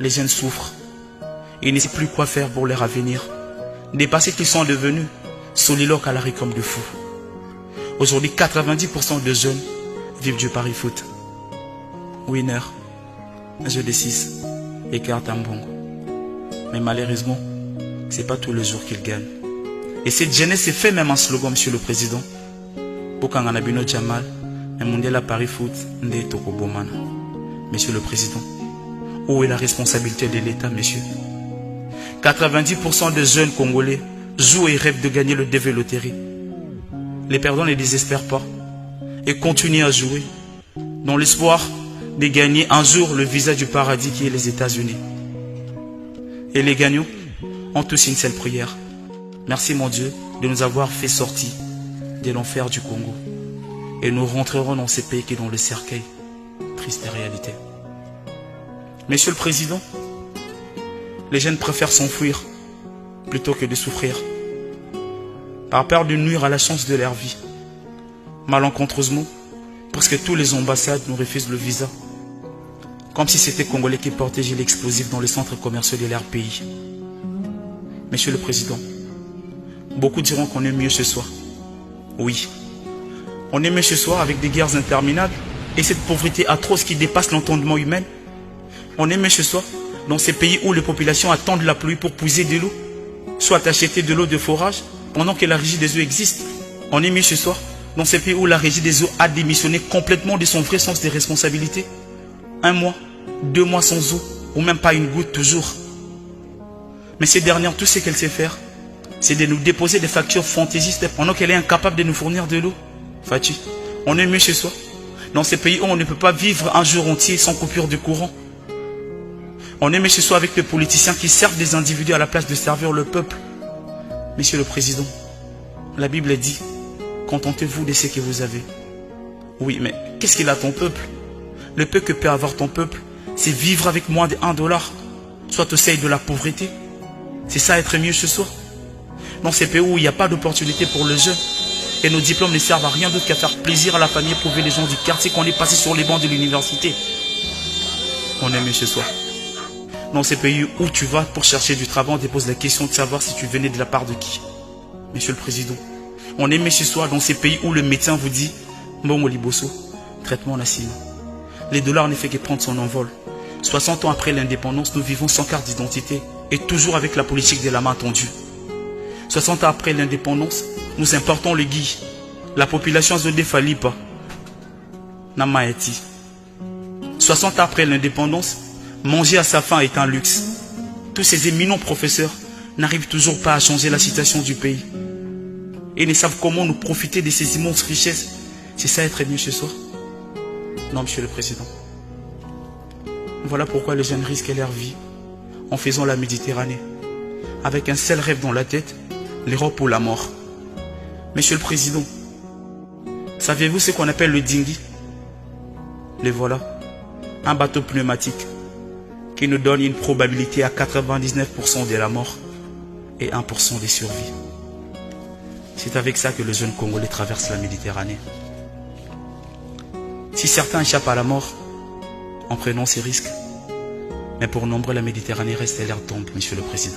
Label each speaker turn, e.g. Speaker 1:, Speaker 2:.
Speaker 1: les jeunes souffrent. Ils ne savent plus quoi faire pour leur avenir. Dépassés qu'ils sont devenus, soliloques à l'arrêt comme de fous. Aujourd'hui, 90% de jeunes vivent du pari foot. Winner, jeu de 6 et carte en bongo. Mais malheureusement, c'est pas tous les jours qu'ils gagnent. Et cette jeunesse s'est fait même un slogan, Monsieur le Président. Bokanganabino Jamal, un mondial à Paris foot, Nde Tokobomana. Monsieur le Président, où est la responsabilité de l'État, monsieur? 90% des jeunes Congolais jouent et rêvent de gagner le DV Loterie. Les perdants ne désespèrent pas et continuent à jouer dans l'espoir de gagner un jour le visa du paradis qui est les États-Unis. Et les gagnants ont tous une seule prière. Merci mon Dieu de nous avoir fait sortir de l'enfer du Congo. Et nous rentrerons dans ces pays qui est dans le cercueil. Triste réalité. Monsieur le Président, les jeunes préfèrent s'enfuir plutôt que de souffrir, par peur de nuire à la chance de leur vie. Malencontreusement, presque tous les ambassades nous refusent le visa, comme si c'était Congolais qui portaient l'explosif dans les centres commerciaux de leur pays. Monsieur le Président, beaucoup diront qu'on est mieux ce soir. Oui, on est mieux ce soir avec des guerres interminables et cette pauvreté atroce qui dépasse l'entendement humain. On est mieux ce soir dans ces pays où les populations attendent la pluie pour puiser de l'eau, soit acheter de l'eau de forage pendant que la régie des eaux existe. On est mieux ce soir dans ces pays où la régie des eaux a démissionné complètement de son vrai sens des responsabilités. 1 mois, 2 mois sans eau, ou même pas une goutte toujours. Mais ces dernières, tout ce qu'elle sait faire, c'est de nous déposer des factures fantaisistes pendant qu'elle est incapable de nous fournir de l'eau. Fati, on est mieux chez soi dans ces pays où on ne peut pas vivre un jour entier sans coupure de courant. On est mieux chez soi avec les politiciens qui servent des individus à la place de servir le peuple. Monsieur le Président, la Bible dit, contentez-vous de ce que vous avez. Oui, mais qu'est-ce qu'il a ton peuple? Le peu que peut avoir ton peuple, c'est vivre avec moins de 1 $, soit au seuil de la pauvreté. C'est ça être mieux chez soi. Dans ces pays où il n'y a pas d'opportunité pour les jeunes, et nos diplômes ne servent à rien d'autre qu'à faire plaisir à la famille et prouver les gens du quartier qu'on est passé sur les bancs de l'université. On est mieux chez soi. Dans ces pays où tu vas pour chercher du travail, on te pose la question de savoir si tu venais de la part de qui. Monsieur le Président, on est mieux chez soi dans ces pays où le médecin vous dit Mbongo Liboso, traitement Nassine. Les dollars ne fait que prendre son envol. 60 ans après l'indépendance, nous vivons sans carte d'identité et toujours avec la politique de la main tendue. 60 ans après l'indépendance, nous importons le gui. La population se défalit pas. Namaeti. 60 ans après l'indépendance, manger à sa faim est un luxe. Tous ces éminents professeurs n'arrivent toujours pas à changer la situation du pays. Et ne savent comment nous profiter de ces immenses richesses. C'est ça être mieux chez soi? Non, Monsieur le Président. Voilà pourquoi les jeunes risquent leur vie en faisant la Méditerranée, avec un seul rêve dans la tête, l'Europe ou la mort. Monsieur le Président, saviez-vous ce qu'on appelle le dinghy? Le voilà, un bateau pneumatique qui nous donne une probabilité à 99% de la mort et 1% de survie. C'est avec ça que les jeunes Congolais traversent la Méditerranée. Si certains échappent à la mort en prenant ces risques, mais pour nombre la Méditerranée reste leur tombe, Monsieur le Président.